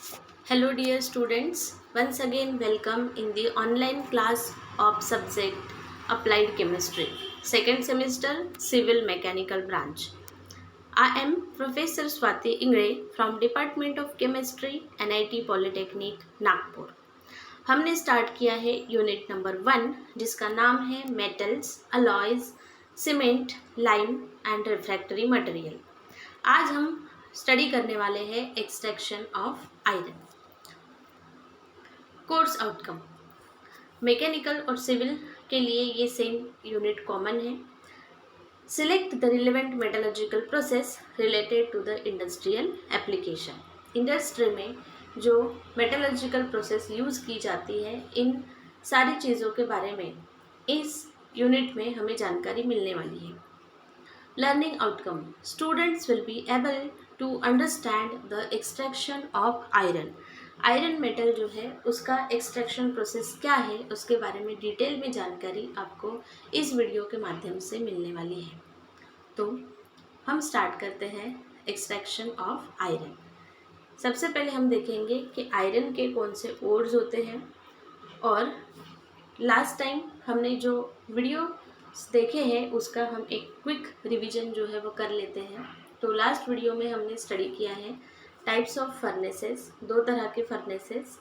Hello dear students, once again welcome in the online class of subject Applied Chemistry, second semester Civil Mechanical branch. I am Professor Swati Ingre from Department of Chemistry, NIT Polytechnic, Nagpur. हमने start किया है unit number 1 जिसका नाम है metals, alloys, cement, lime and refractory material. आज हम study करने वाले हैं extraction of iron. Course outcome mechanical और सिविल के लिए ये सेम यूनिट कॉमन है। Select the relevant metallurgical process related to the industrial application. Industry में जो मेटलर्जिकल प्रोसेस यूज़ की जाती है, इन सारी चीज़ों के बारे में इस यूनिट में हमें जानकारी मिलने वाली है। Learning outcome students will be able to understand the extraction of iron. Iron metal जो है उसका एक्सट्रैक्शन प्रोसेस क्या है उसके बारे में डिटेल में जानकारी आपको इस वीडियो के माध्यम से मिलने वाली है। तो हम स्टार्ट करते हैं एक्सट्रैक्शन ऑफ आयरन। सबसे पहले हम देखेंगे कि आयरन के कौन से ओर्स होते हैं, और लास्ट टाइम हमने जो वीडियो देखे हैं उसका हम एक क्विक रिवीजन जो है वो कर लेते हैं। तो लास्ट वीडियो में हमने स्टडी किया है टाइप्स ऑफ फर्नेसेस, दो तरह के फर्नेसेस।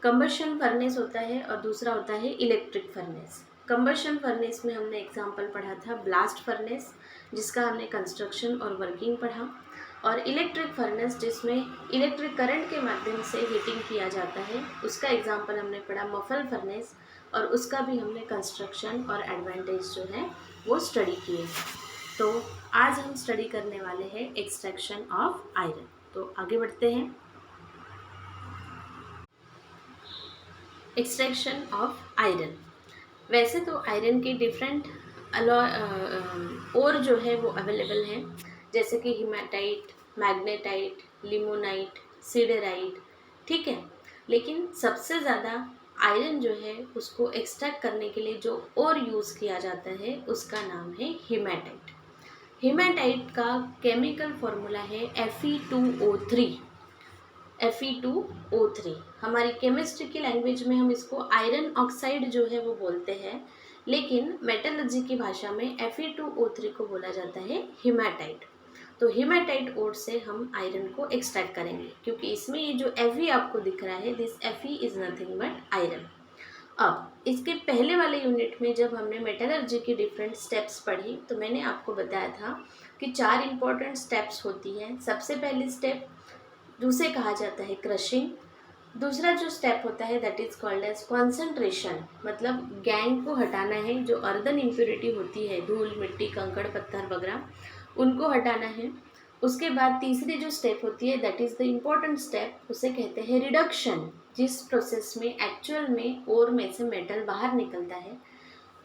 कंबशन फर्नेस होता है और दूसरा होता है इलेक्ट्रिक फर्नेस। कंबशन फर्नेस में हमने एग्जांपल पढ़ा था ब्लास्ट फर्नेस, जिसका हमने कंस्ट्रक्शन और वर्किंग पढ़ा, और इलेक्ट्रिक फर्नेस जिसमें इलेक्ट्रिक करंट के माध्यम से हीटिंग किया जाता है, उसका एग्जांपल हमने पढ़ा मफल फर्नेस, और उसका भी हमने कंस्ट्रक्शन और एडवांटेज जो है वो स्टडी किए। तो आज हम स्टडी करने वाले हैं एक्सट्रैक्शन ऑफ आयरन। तो आगे बढ़ते हैं। एक्सट्रैक्शन ऑफ आयरन, वैसे तो आयरन के डिफरेंट और जो है वो अवेलेबल हैं, जैसे कि हीमाटाइट, मैग्नेटाइट, लिमोनाइट, सिडेराइट, ठीक है। लेकिन सबसे ज़्यादा आयरन जो है उसको एक्सट्रैक्ट करने के लिए जो और यूज़ किया जाता है उसका नाम है हीमाटाइट। हीमाटाइट का केमिकल फॉर्मूला है Fe2O3। Fe2O3 हमारी केमिस्ट्री की लैंग्वेज में हम इसको आयरन ऑक्साइड जो है वो बोलते हैं, लेकिन मेटलर्जी की भाषा में Fe2O3 को बोला जाता है हीमाटाइट। तो हीमाटाइट ओर से हम आयरन को एक्सट्रैक्ट करेंगे, क्योंकि इसमें ये जो Fe आपको दिख रहा है, this Fe is nothing but iron. अब इसके पहले वाले यूनिट में जब हमने मेटलर्जी की डिफरेंट स्टेप्स पढ़ी तो मैंने आपको बताया था कि 4 इंपॉर्टेंट स्टेप्स होती हैं। सबसे पहली स्टेप दूसरे कहा जाता है क्रशिंग। दूसरा जो स्टेप होता है that is called as concentration, मतलब गैंग को हटाना है, जो अर्दन इम्प्योरिटी होती है, धूल, मिट्टी, कंकड़, पत्थर वगैरह, उनको हटाना है। उसके बाद तीसरी जो स्टेप होती है that is the important step, उसे कहते हैं रिडक्शन, जिस प्रोसेस में एक्चुअल में ओर में से मेटल बाहर निकलता है।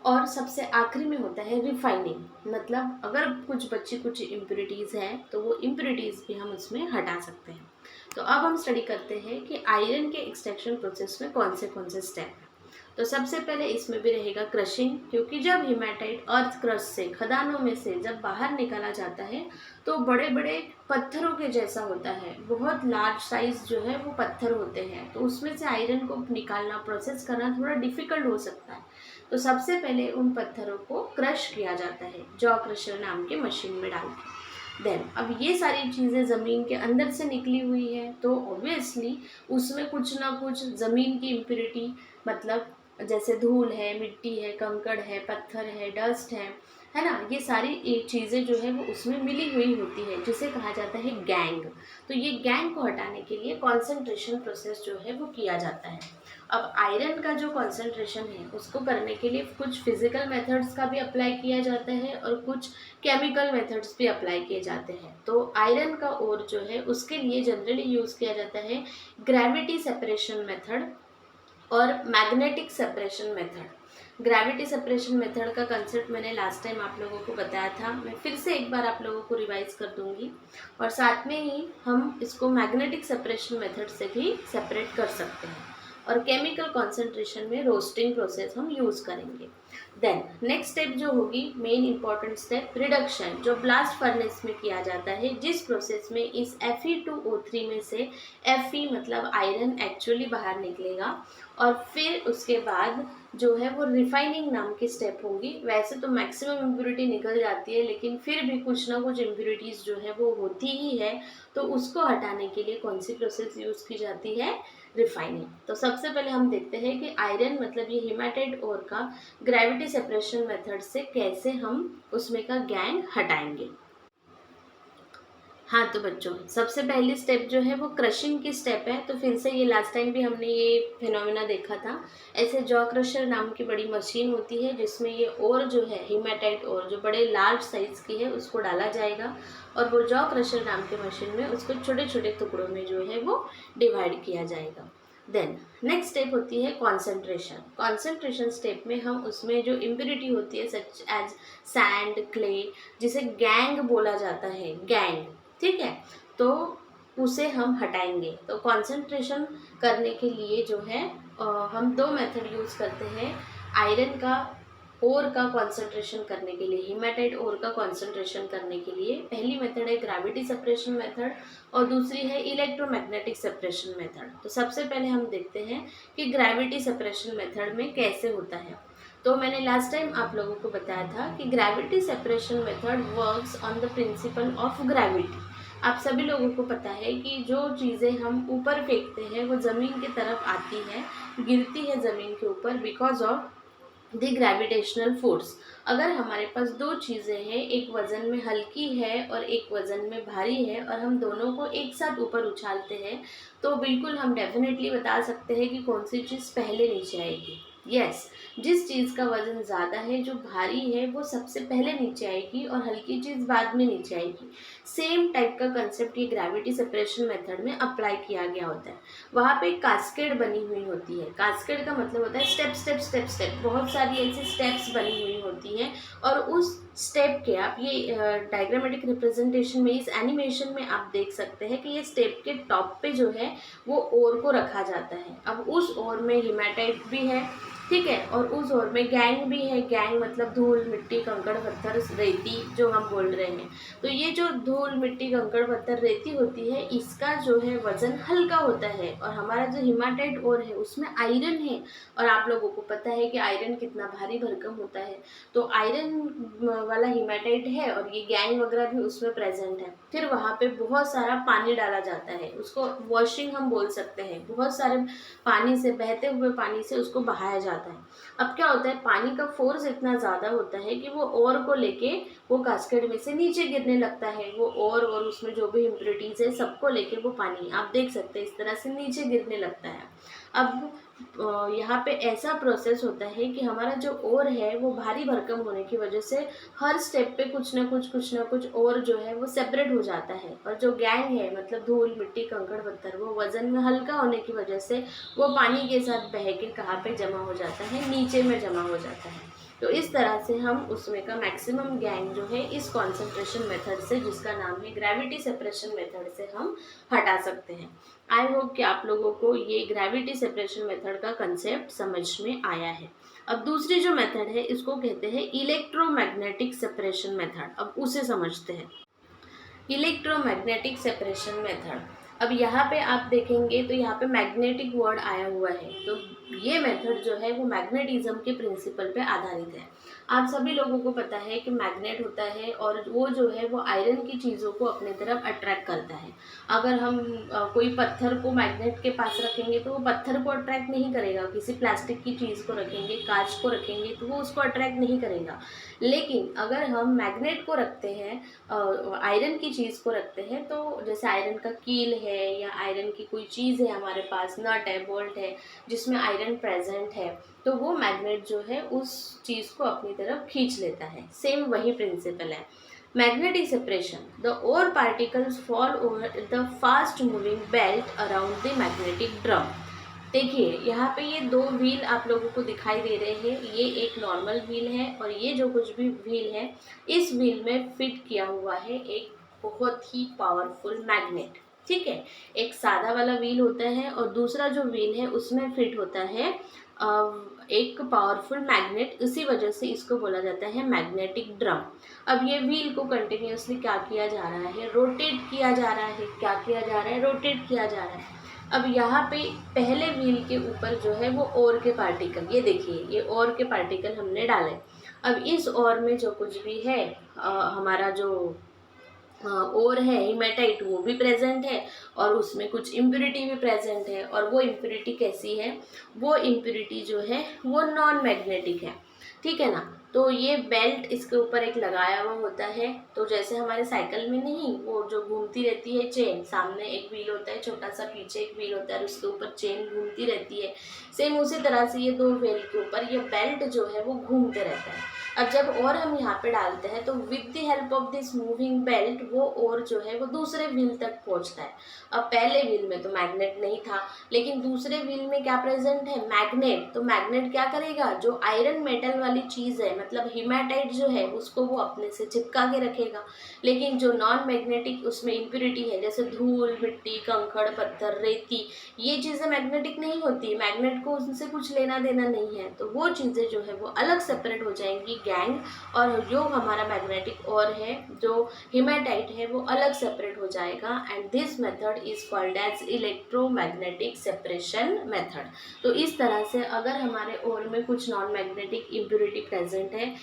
और सबसे आखिरी में होता है रिफाइनिंग, मतलब अगर कुछ इम्प्योरिटीज़ हैं तो वो इम्प्योरिटीज़ भी हम उसमें हटा सकते हैं। तो अब हम स्टडी करते हैं कि आयरन के एक्सट्रैक्शन प्रोसेस में कौन से स्टेप हैं। तो सबसे पहले इसमें भी रहेगा क्रशिंग, क्योंकि जब हीमाटाइट अर्थ क्रस्ट से, खदानों में से जब बाहर निकाला जाता है तो बड़े बड़े पत्थरों के जैसा होता है, बहुत लार्ज साइज जो है वो पत्थर होते हैं, तो उसमें से आयरन को निकालना, प्रोसेस करना थोड़ा डिफिकल्ट हो सकता है। तो सबसे पहले उन पत्थरों को क्रश किया जाता है जॉ क्रशर नाम के मशीन में डाल के। देन अब ये सारी चीज़ें ज़मीन के अंदर से निकली हुई है, तो ऑब्वियसली उसमें कुछ ना कुछ ज़मीन की इम्प्योरिटी, मतलब जैसे धूल है, मिट्टी है, कंकड़ है, पत्थर है, डस्ट है ना, ये सारी चीज़ें जो है वो उसमें मिली हुई होती है, जिसे कहा जाता है गैंग। तो ये गैंग को हटाने के लिए कॉन्सेंट्रेशन प्रोसेस जो है वो किया जाता है। अब आयरन का जो कॉन्सेंट्रेशन है उसको करने के लिए कुछ फिजिकल मेथड्स का भी अप्लाई किया जाता है और कुछ केमिकल मेथड्स भी अप्लाई किए जाते हैं। तो आयरन का ओर जो है उसके लिए जनरली यूज़ किया जाता है ग्रेविटी सेपरेशन मेथड और magnetic separation method. Gravity separation method का कंसेप्ट मैंने लास्ट टाइम आप लोगों को बताया था, मैं फिर से एक बार आप लोगों को रिवाइज कर दूंगी, और साथ में ही हम इसको मैग्नेटिक सेपरेशन मेथड से भी सेपरेट कर सकते हैं। और केमिकल कॉन्सेंट्रेशन में रोस्टिंग प्रोसेस हम यूज़ करेंगे। देन नेक्स्ट स्टेप जो होगी, मेन इंपॉर्टेंट स्टेप, रिडक्शन, जो ब्लास्ट फर्नेस में किया जाता है, जिस प्रोसेस में इस Fe2O3 में से Fe मतलब आयरन एक्चुअली बाहर निकलेगा और फिर उसके बाद जो है वो रिफाइनिंग नाम की स्टेप होगी। वैसे तो मैक्सिमम इम्प्योरिटी निकल जाती है, लेकिन फिर भी कुछ ना कुछ इम्प्योरिटीज़ जो है वो होती ही है, तो उसको हटाने के लिए कौन सी प्रोसेस यूज़ की जाती है, रिफाइनिंग। तो सबसे पहले हम देखते हैं कि आयरन मतलब ये हेमाटाइट ओर का ग्रेविटी सेपरेशन मेथड से कैसे हम उसमें का गैंग हटाएंगे। हाँ तो बच्चों, सबसे पहली स्टेप जो है वो क्रशिंग की स्टेप है। तो फिर से ये लास्ट टाइम भी हमने ये फिनोमिना देखा था। ऐसे जॉ क्रशर नाम की बड़ी मशीन होती है जिसमें ये ओर जो है हेमाटाइट ओर जो बड़े लार्ज साइज़ की है उसको डाला जाएगा और वो जॉ क्रशर नाम की मशीन में उसको छोटे छोटे टुकड़ों में जो है वो डिवाइड किया जाएगा। देन नेक्स्ट स्टेप होती है कॉन्सेंट्रेशन। कॉन्सेंट्रेशन स्टेप में हम उसमें जो इम्प्योरिटी होती है सच एज सैंड, क्ले, जिसे गैंग बोला जाता है, गैंग, ठीक है, तो उसे हम हटाएंगे। तो कॉन्सेंट्रेशन करने के लिए जो है हम दो मेथड यूज़ करते हैं। आयरन का ओर का कॉन्सेंट्रेशन करने के लिए, हेमाटाइट ओर का कॉन्सेंट्रेशन करने के लिए पहली मेथड है ग्रेविटी सेपरेशन मेथड और दूसरी है इलेक्ट्रोमैग्नेटिक सेपरेशन मेथड। तो सबसे पहले हम देखते हैं कि ग्रेविटी सेपरेशन मेथड में कैसे होता है। तो मैंने लास्ट टाइम आप लोगों को बताया था कि gravity separation method works on the principle of gravity. आप सभी लोगों को पता है कि जो चीज़ें हम ऊपर फेंकते हैं वो ज़मीन की तरफ आती है, गिरती है ज़मीन के ऊपर because of the gravitational force. अगर हमारे पास दो चीज़ें हैं, एक वज़न में हल्की है और एक वज़न में भारी है, और हम दोनों को एक साथ ऊपर उछालते हैं, तो बिल्कुल हम डेफिनेटली बता सकते हैं कि कौन सी चीज़ पहले नीचे आएगी। यस, जिस चीज़ का वज़न ज़्यादा है, जो भारी है, वो सबसे पहले नीचे आएगी और हल्की चीज़ बाद में नीचे आएगी। सेम टाइप का कंसेप्ट ये ग्रेविटी सेपरेशन मेथड में अप्लाई किया गया होता है। वहाँ पे एक कास्केड बनी हुई होती है। कास्केड का मतलब होता है स्टेप स्टेप स्टेप स्टेप, बहुत सारी ऐसी स्टेप्स बनी हुई होती हैं और उस स्टेप के आप ये डायग्रामेटिक रिप्रेजेंटेशन में, इस एनिमेशन में आप देख सकते हैं कि ये स्टेप के टॉप पे जो है वो ओर को रखा जाता है। अब उस ओर में हेमाटाइट भी है, ठीक है, और उस ओर में गैंग भी है। गैंग मतलब धूल, मिट्टी, कंकड़, पत्थर, रेती जो हम बोल रहे हैं। तो ये जो धूल, मिट्टी, कंकड़, पत्थर, रेती होती है, इसका जो है वज़न हल्का होता है और हमारा जो हेमाटाइट ओर है उसमें आयरन है। और आप लोगों को पता है कि आयरन कितना भारी भरकम होता है। तो आयरन वाला हेमाटाइट है और ये गैंग वगैरह भी उसमें प्रेजेंट है। फिर वहाँ पे बहुत सारा पानी डाला जाता है, उसको वॉशिंग हम बोल सकते हैं। बहुत सारे पानी से, बहते हुए पानी से उसको बहाया जाता है। अब क्या होता है, पानी का फोर्स इतना ज़्यादा होता है कि वो ओर को लेके वो कास्केड में से नीचे गिरने लगता है। वो और उसमें जो भी इम्प्योरिटीज़ है सबको लेके वो पानी, आप देख सकते हैं, इस तरह से नीचे गिरने लगता है। अब यहाँ पे ऐसा प्रोसेस होता है कि हमारा जो ओर है वो भारी भरकम होने की वजह से हर स्टेप पे कुछ ना कुछ और जो है वो सेपरेट हो जाता है। और जो गैंग है मतलब धूल, मिट्टी, कंकड़, पत्थर, वो वज़न में हल्का होने की वजह से वो पानी के साथ बह के कहाँ पे जमा हो जाता है, नीचे में जमा हो जाता है। तो इस तरह से हम उसमें का मैक्सिमम गैंग जो है इस कॉन्सेंट्रेशन मेथड से, जिसका नाम है ग्रेविटी सेपरेशन मेथड से, हम हटा सकते हैं। आई होप कि आप लोगों को ये ग्रेविटी सेपरेशन मेथड का कंसेप्ट समझ में आया है। अब दूसरी जो मेथड है इसको कहते हैं इलेक्ट्रोमैग्नेटिक सेपरेशन मेथड। अब उसे समझते हैं। इलेक्ट्रोमैग्नेटिक सेपरेशन मेथड, अब यहाँ पे आप देखेंगे तो यहाँ पे मैग्नेटिक वर्ड आया हुआ है। तो ये मेथड जो है वो मैग्नेटिज्म के प्रिंसिपल पे आधारित है। आप सभी लोगों को पता है कि मैग्नेट होता है और वो जो है वो आयरन की चीज़ों को अपने तरफ अट्रैक्ट करता है। अगर हम कोई पत्थर को मैग्नेट के पास रखेंगे तो वो पत्थर को अट्रैक्ट नहीं करेगा। किसी प्लास्टिक की चीज़ को रखेंगे, कांच को रखेंगे, तो वो उसको अट्रैक्ट नहीं करेगा। लेकिन अगर हम मैग्नेट को रखते हैं, आयरन की चीज़ को रखते हैं, तो जैसे आयरन का कील है या आयरन की कोई चीज़ है हमारे पास, नट है, बोल्ट है, जिसमें आयरन प्रेजेंट है, तो वो मैग्नेट जो है उस चीज़ को अपनी तरफ खींच लेता है। सेम वही प्रिंसिपल है। Magnetic separation, the ore particles fall over the fast moving belt around the magnetic drum. देखिए यहाँ पे ये दो व्हील आप लोगों को दिखाई दे रहे हैं। ये एक नॉर्मल व्हील है और ये जो कुछ भी व्हील है, इस व्हील में फिट किया हुआ है एक बहुत ही पावरफुल मैग्नेट। ठीक है। एक सादा वाला व्हील होता है और दूसरा जो व्हील है उसमें फिट होता है एक पावरफुल मैग्नेट, इसी वजह से इसको बोला जाता है मैग्नेटिक ड्रम। अब ये व्हील को कंटिन्यूअसली क्या किया जा रहा है, रोटेट किया जा रहा है। क्या किया जा रहा है, रोटेट किया जा रहा है। अब यहाँ पे पहले व्हील के ऊपर जो है वो ओर के पार्टिकल, ये देखिए ये ओर के पार्टिकल हमने डाले। अब इस ओर में जो कुछ भी है हमारा जो और है हीमेटाइट वो भी प्रेजेंट है और उसमें कुछ इम्प्योरिटी भी प्रेजेंट है। और वो इम्प्योरिटी कैसी है, वो इम्प्योरिटी जो है वो नॉन मैग्नेटिक है, ठीक है ना। तो ये बेल्ट इसके ऊपर एक लगाया हुआ होता है। तो जैसे हमारे साइकिल में नहीं वो जो घूमती रहती है चेन, सामने एक व्हील होता है छोटा सा, पीछे एक व्हील होता है और उसके ऊपर चेन घूमती रहती है, सेम उसी तरह से ये दो व्हील के ऊपर ये बेल्ट जो है वो घूमते रहता है। अब जब और हम यहाँ पे डालते हैं तो with the help of this moving belt वो और जो है वो दूसरे व्हील तक पहुँचता है। अब पहले व्हील में तो मैग्नेट नहीं था, लेकिन दूसरे व्हील में क्या प्रेजेंट है, मैग्नेट। तो मैग्नेट क्या करेगा, जो आयरन मेटल वाली चीज़ है मतलब हीमेटाइट जो है उसको वो अपने से चिपका के रखेगा। लेकिन जो नॉन मैग्नेटिक उसमें इम्प्योरिटी है जैसे धूल, मिट्टी, कंकड़, पत्थर, रेती, ये चीज़ें मैग्नेटिक नहीं होती, मैग्नेट को उनसे कुछ लेना देना नहीं है। तो वो चीज़ें जो है वो अलग सेपरेट हो जाएंगी गैंग, और जो हमारा मैग्नेटिक और है जो हीमेटाइट है वो अलग सेपरेट हो जाएगा। And this method is called as electromagnetic separation method. तो इस तरह से अगर हमारे ओर में कुछ नॉन मैग्नेटिक इम्प्योरिटी प्रेजेंट है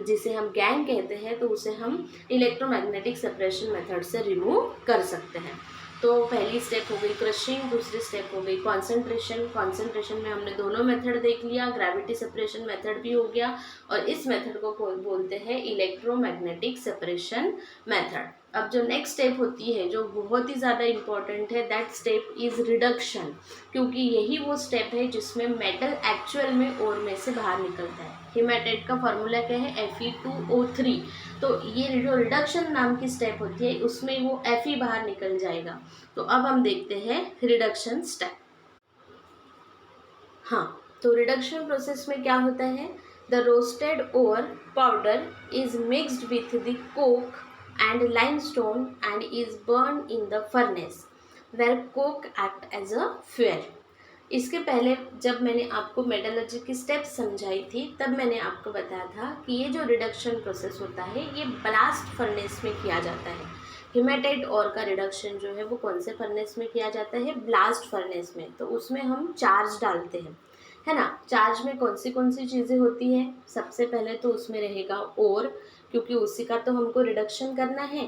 जिसे हम गैंग कहते हैं, तो उसे हम इलेक्ट्रोमैग्नेटिक सेपरेशन मेथड से रिमूव कर सकते हैं। तो पहली स्टेप हो गई क्रशिंग, दूसरी स्टेप हो गई कॉन्सेंट्रेशन। कॉन्सेंट्रेशन में हमने दोनों मेथड देख लिया, ग्रेविटी सेपरेशन मेथड भी हो गया और इस मेथड को बोलते हैं इलेक्ट्रोमैग्नेटिक सेपरेशन मेथड। अब जो नेक्स्ट स्टेप होती है जो बहुत ही ज़्यादा इम्पॉर्टेंट है, दैट स्टेप इज़ रिडक्शन, क्योंकि यही वो स्टेप है जिसमें मेटल एक्चुअल में ओर में से बाहर निकलता है। हीमेटाइट का फॉर्मूला क्या है, Fe2O3। तो ये जो रिडक्शन नाम की स्टेप होती है उसमें वो Fe बाहर निकल जाएगा। तो अब हम देखते हैं रिडक्शन स्टेप। हाँ, तो रिडक्शन प्रोसेस में क्या होता है, the roasted ore powder is mixed with the coke and limestone and is burned in the furnace where coke act as a fuel। इसके पहले जब मैंने आपको मेटलर्जी की स्टेप्स समझाई थी तब मैंने आपको बताया था कि ये जो रिडक्शन प्रोसेस होता है ये ब्लास्ट फर्नेस में किया जाता है। हीमेटाइट ओर का रिडक्शन जो है वो कौन से फर्नेस में किया जाता है, ब्लास्ट फर्नेस में। तो उसमें हम चार्ज डालते हैं, है ना। चार्ज में कौन सी चीज़ें होती हैं, सबसे पहले तो उसमें रहेगा ओर, क्योंकि उसी का तो हमको रिडक्शन करना है।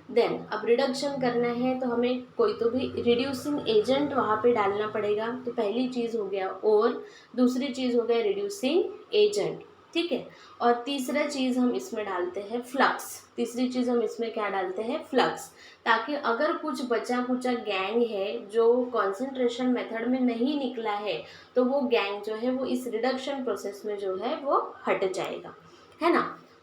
देन अब रिडक्शन करना है तो हमें कोई तो भी रिड्यूसिंग एजेंट वहाँ पे डालना पड़ेगा। तो पहली चीज़ हो गया ओर, दूसरी चीज़ हो गया रिड्यूसिंग एजेंट, ठीक है। और तीसरा चीज़ हम इसमें डालते हैं फ्लक्स। तीसरी चीज़ हम इसमें क्या डालते हैं, फ्लक्स, ताकि अगर कुछ बचा कुचा गैंग है जो कॉन्सेंट्रेशन मेथड में नहीं निकला है तो वो गैंग जो है वो इस रिडक्शन प्रोसेस में जो है वो हट जाएगा, है ना।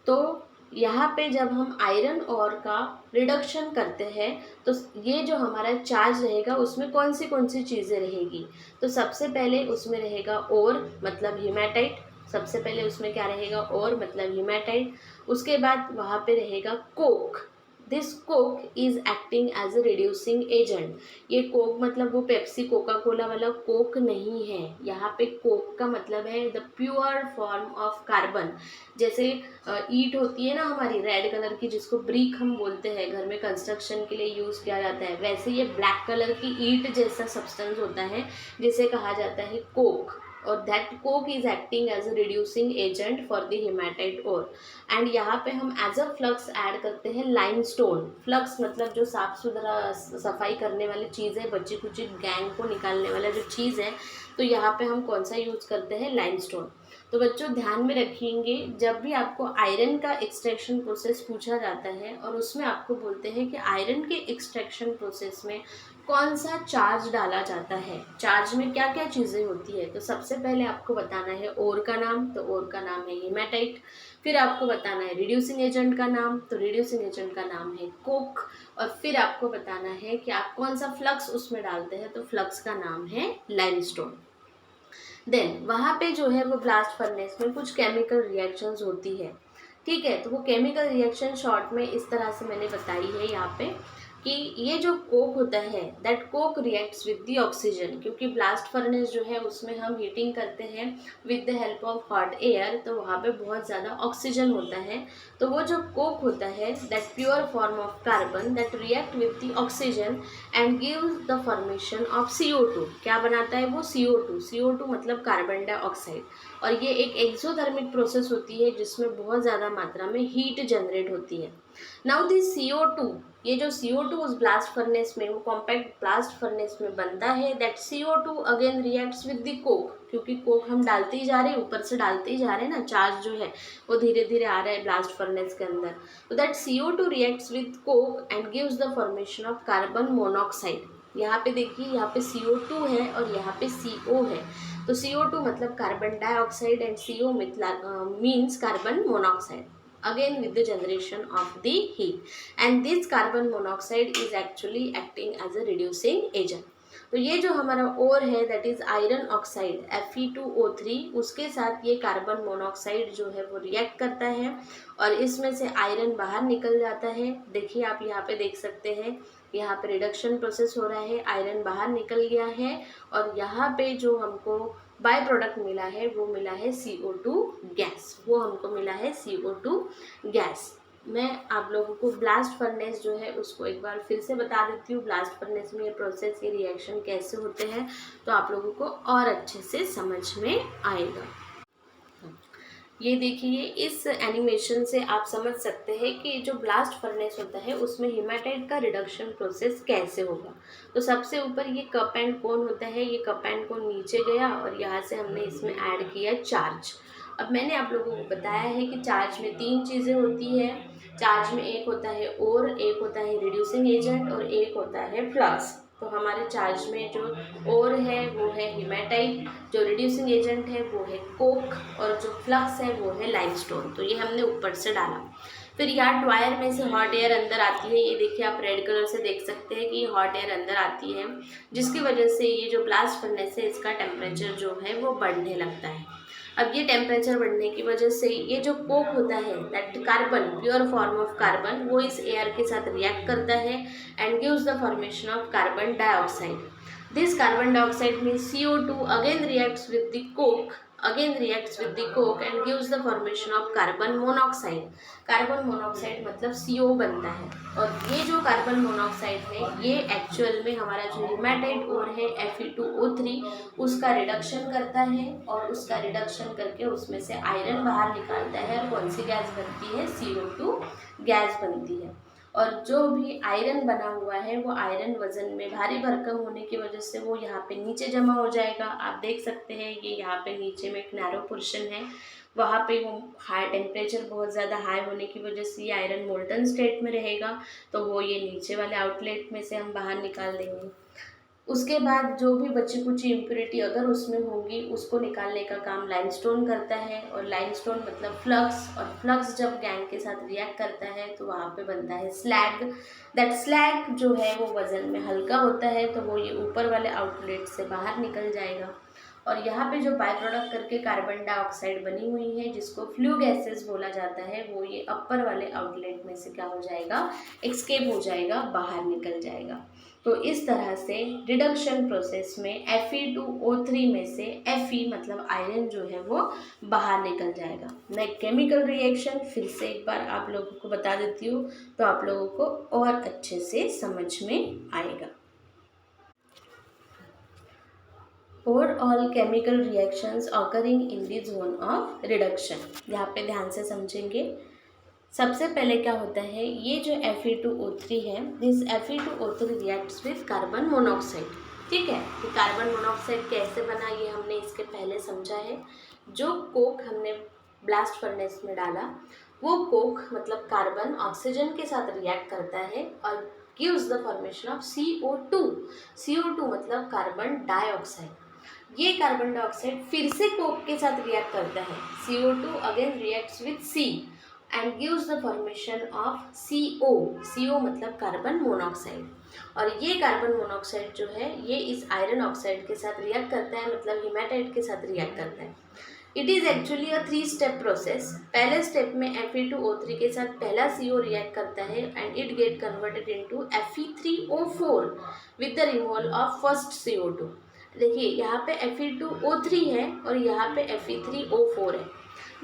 तो यहाँ पे जब हम आयरन ओर का रिडक्शन करते हैं तो ये जो हमारा चार्ज रहेगा उसमें कौन सी चीज़ें रहेगी। तो सबसे पहले उसमें रहेगा ओर मतलब हीमेटाइट, सबसे पहले उसमें क्या रहेगा, ओर मतलब हीमेटाइट। उसके बाद वहाँ पे रहेगा coke. This coke is acting as a reducing agent. ये कोक मतलब वो पेप्सी कोका कोला वाला कोक नहीं है, यहाँ पे कोक का मतलब है the pure form of carbon. जैसे ईंट होती है ना हमारी रेड कलर की जिसको ब्रिक हम बोलते हैं, घर में कंस्ट्रक्शन के लिए यूज़ किया जाता है, वैसे ये ब्लैक कलर की ईंट जैसा सब्सटेंस होता है जिसे कहा जाता है कोक। और that coke is acting as a reducing agent for the hematite ore. And यहाँ पे हम एज अ फ्लक्स ऐड करते हैं लाइमस्टोन। फ्लक्स मतलब जो साफ सुथरा सफाई करने वाली चीज़ है, बची कुची गैंग को निकालने वाला जो चीज़ है, तो यहाँ पे हम कौन सा यूज़ करते हैं, लाइमस्टोन। तो बच्चों ध्यान में रखिएंगे जब भी आपको आयरन का एक्सट्रैक्शन प्रोसेस पूछा जाता है और उसमें आपको बोलते हैं कि आयरन के एक्सट्रैक्शन प्रोसेस में कौन सा चार्ज डाला जाता है, चार्ज में क्या क्या चीज़ें होती है, तो सबसे पहले आपको बताना है ओर का नाम, तो ओर का नाम है हीमेटाइट। फिर आपको बताना है रिड्यूसिंग एजेंट का नाम, तो रिड्यूसिंग एजेंट का नाम है कोक। और फिर आपको बताना है कि आप कौन सा फ्लक्स उसमें डालते हैं, तो फ्लक्स का नाम है लाइमस्टोन। देन वहाँ पे जो है वो ब्लास्ट फर्नेस में कुछ केमिकल रिएक्शंस होती है, ठीक है। तो वो केमिकल रिएक्शन शॉर्ट में इस तरह से मैंने बताई है यहाँ पे। कि ये जो कोक होता है that Coke reacts with the oxygen, क्योंकि ब्लास्ट फर्नेस जो है उसमें हम हीटिंग करते हैं with the help of hot air, तो वहाँ पे बहुत ज़्यादा ऑक्सीजन होता है। तो वो जो कोक होता है that pure form of carbon that react with the oxygen and gives the formation of CO2। क्या बनाता है वो? CO2 मतलब कार्बन डाइऑक्साइड। और ये एक एक्सोथर्मिक प्रोसेस होती है जिसमें बहुत ज़्यादा मात्रा में हीट जनरेट होती है। नाउ दिस CO2, ये जो CO2 उस ब्लास्ट फर्नेस में, वो कॉम्पैक्ट ब्लास्ट फर्नेस में बनता है, that CO2 again reacts with the Coke, क्योंकि कोक हम डालते ही जा रहे हैं, ऊपर से डालते ही जा रहे हैं ना, चार्ज जो है वो धीरे धीरे आ रहा है ब्लास्ट फर्नेस के अंदर। तो that CO2 reacts with Coke and gives the formation of carbon monoxide. यहाँ पे देखिए, यहाँ पे CO2 है और यहाँ पे CO है। तो CO2 मतलब carbon dioxide and CO means carbon monoxide, again with the generation of the heat, and this carbon monoxide is actually acting as a reducing agent। तो ये जो हमारा ओर है that is iron oxide Fe2O3, उसके साथ ये carbon monoxide जो है वो रिएक्ट करता है और इसमें से आयरन बाहर निकल जाता है। देखिए आप यहाँ पे देख सकते हैं, यहाँ पे रिडक्शन प्रोसेस हो रहा है, आयरन बाहर निकल गया है और यहाँ पे जो हमको बाय प्रोडक्ट मिला है वो मिला है CO2 गैस, वो हमको मिला है CO2 गैस। मैं आप लोगों को ब्लास्ट फर्नेस जो है उसको एक बार फिर से बता देती हूँ, ब्लास्ट फर्नेस में ये प्रोसेस, ये रिएक्शन कैसे होते हैं, तो आप लोगों को और अच्छे से समझ में आएगा। ये देखिए, इस एनिमेशन से आप समझ सकते हैं कि जो ब्लास्ट फर्नेस होता है उसमें हीमेटाइट का रिडक्शन प्रोसेस कैसे होगा। तो सबसे ऊपर ये कप एंड कोन होता है, ये कप एंड कोन नीचे गया और यहाँ से हमने इसमें ऐड किया चार्ज। अब मैंने आप लोगों को बताया है कि चार्ज में 3 चीज़ें होती है। चार्ज में एक होता है ओर, एक होता है रिड्यूसिंग एजेंट और एक होता है फ्लक्स। तो हमारे चार्ज में जो ओर है वो है हीमेटाइट, जो रिड्यूसिंग एजेंट है वो है कोक और जो फ्लक्स है वो है लाइमस्टोन। तो ये हमने ऊपर से डाला। फिर यार्ड वायर में से हॉट एयर अंदर आती है, ये देखिए आप रेड कलर से देख सकते हैं कि हॉट एयर अंदर आती है, जिसकी वजह से ये जो ब्लास्ट फर्नेस है इसका टेम्परेचर जो है वो बढ़ने लगता है। अब ये टेम्परेचर बढ़ने की वजह से ये जो कोक होता है that carbon, pure form of carbon, वो इस एयर के साथ रिएक्ट करता है and gives the formation of carbon dioxide. This carbon dioxide means CO2 again reacts with the coke, and gives the formation of carbon monoxide. Carbon monoxide मतलब CO बनता है और ये जो कार्बन मोनोऑक्साइड है ये एक्चुअल में हमारा जो हीमेटाइट ओर है Fe2O3 उसका रिडक्शन करता है और उसका रिडक्शन करके उसमें से आयरन बाहर निकालता है और कौन सी गैस बनती है? CO2 गैस बनती है। और जो भी आयरन बना हुआ है वो आयरन वज़न में भारी भरकम होने की वजह से वो यहाँ पे नीचे जमा हो जाएगा। आप देख सकते हैं ये यहाँ पे नीचे में एक नैरो पोर्शन है, वहाँ पे वो हाई टेम्परेचर बहुत ज़्यादा हाई होने की वजह से ये आयरन मोल्टन स्टेट में रहेगा, तो वो ये नीचे वाले आउटलेट में से हम बाहर निकाल देंगे। उसके बाद जो भी बची कुची इम्प्योरिटी अगर उसमें होगी उसको निकालने का काम लाइमस्टोन करता है और लाइमस्टोन मतलब फ्लक्स, और फ्लक्स जब गैंग के साथ रिएक्ट करता है तो वहाँ पे बनता है स्लैग। दैट स्लैग जो है वो वज़न में हल्का होता है तो वो ये ऊपर वाले आउटलेट से बाहर निकल जाएगा और यहाँ पे जो बाय प्रोडक्ट करके कार्बन डाइऑक्साइड बनी हुई है जिसको फ्लू गैसेस बोला जाता है वो ये अपर वाले आउटलेट में से क्या हो जाएगा? एस्केप हो जाएगा, बाहर निकल जाएगा। तो इस तरह से रिडक्शन प्रोसेस में Fe2O3 में से Fe मतलब आयरन जो है वो बाहर निकल जाएगा। मैं केमिकल रिएक्शन फिर से एक बार आप लोगों को बता देती हूँ तो आप लोगों को और अच्छे से समझ में आएगा। और all chemical reactions occurring in the zone of reduction, यहाँ पे ध्यान से समझेंगे। सबसे पहले क्या होता है, ये जो Fe2O3 है, this Fe2O3 reacts with carbon monoxide. ठीक है, कि कार्बन मोनोऑक्साइड कैसे बना ये हमने इसके पहले समझा है। जो कोक हमने ब्लास्ट फर्नेस में डाला वो कोक मतलब कार्बन ऑक्सीजन के साथ रिएक्ट करता है और gives the formation of CO2। CO2 मतलब कार्बन डाइऑक्साइड। ये कार्बन डाइऑक्साइड फिर से कोक के साथ रिएक्ट करता है, CO2 again reacts with C and gives the formation of CO। CO मतलब कार्बन मोनोऑक्साइड। और ये कार्बन मोनोऑक्साइड जो है ये इस आयरन ऑक्साइड के साथ रिएक्ट करता है, मतलब हीमेटाइट के साथ रिएक्ट करता है। It is actually a 3 step process. पहले स्टेप में Fe2O3 के साथ पहला CO रिएक्ट करता है and it get converted into Fe3O4 with the removal of first CO2। देखिए यहाँ पे Fe2O3 है और यहाँ पे Fe3O4 है।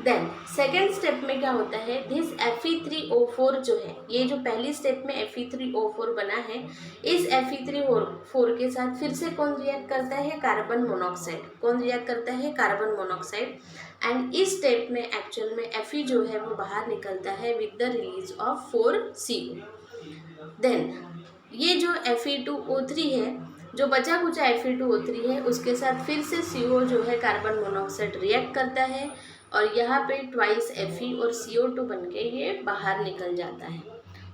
देन सेकेंड स्टेप में क्या होता है, दिस Fe3O4 जो है, ये जो पहली स्टेप में Fe3O4 बना है, इस Fe3O4 के साथ फिर से कौन रिएक्ट करता है, कार्बन मोनोऑक्साइड। कौन रिएक्ट करता है, कार्बन मोनोऑक्साइड। एंड इस स्टेप में एक्चुअल में Fe जो है वो बाहर निकलता है with the release of 4CO। Then ये जो Fe2O3 है, जो बचा कुचा Fe2O3 है, उसके साथ फिर से CO जो है कार्बन मोनोऑक्साइड रिएक्ट करता है और यहाँ पे ट्वाइस Fe और CO2 बन के ये बाहर निकल जाता है।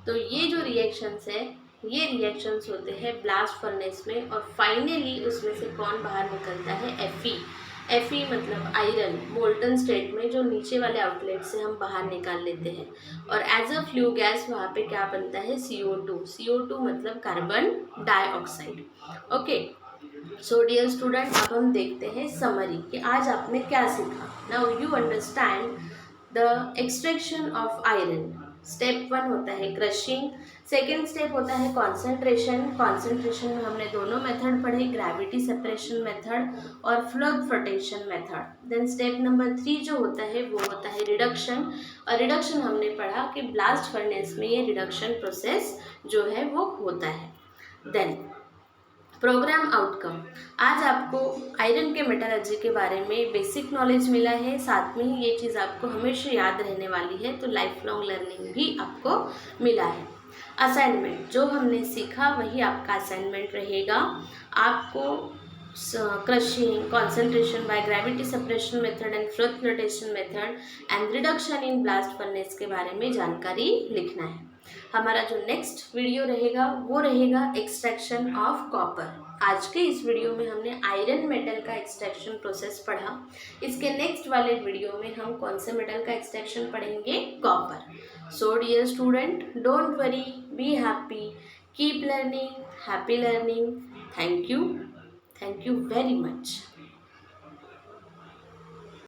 तो ये जो रिएक्शंस है, ये रिएक्शंस होते हैं ब्लास्ट फर्नेस में और फाइनली उसमें से कौन बाहर निकलता है, Fe। Fe मतलब आयरन मोल्टन स्टेट में जो नीचे वाले आउटलेट से हम बाहर निकाल लेते हैं और एज अ फ्लू गैस वहाँ पे क्या बनता है, CO2। CO2 मतलब carbon dioxide. Okay, so dear student, अब हम देखते हैं समरी कि आज आपने क्या सीखा। Now you understand the extraction of iron. Step 1 होता है क्रशिंग, सेकेंड स्टेप होता है कॉन्सेंट्रेशन। कॉन्सेंट्रेशन में हमने दोनों मेथड पढ़े, ग्रेविटी सेपरेशन मेथड और flotation method. Then step number 3 जो होता है वो होता है रिडक्शन, और रिडक्शन हमने पढ़ा कि ब्लास्ट फर्नेस में ये रिडक्शन प्रोसेस जो है वो होता है। देन प्रोग्राम आउटकम, आज आपको आयरन के मेटलर्जी के बारे में बेसिक नॉलेज मिला है, साथ में ही ये चीज़ आपको हमेशा याद रहने वाली है, तो लाइफ लॉन्ग लर्निंग भी आपको मिला है। असाइनमेंट, जो हमने सीखा वही आपका असाइनमेंट रहेगा। आपको crushing, concentration by gravity separation method and flotation method and reduction in blast furnace के बारे में जानकारी लिखना है। हमारा जो नेक्स्ट वीडियो रहेगा वो रहेगा एक्सट्रैक्शन ऑफ कॉपर। आज के इस वीडियो में हमने आयरन मेटल का एक्सट्रैक्शन प्रोसेस पढ़ा। इसके नेक्स्ट वाले वीडियो में हम कौन से मेटल का एक्सट्रैक्शन पढ़ेंगे, copper. So dear student, don't worry, be happy, keep learning, happy learning. Thank you very much.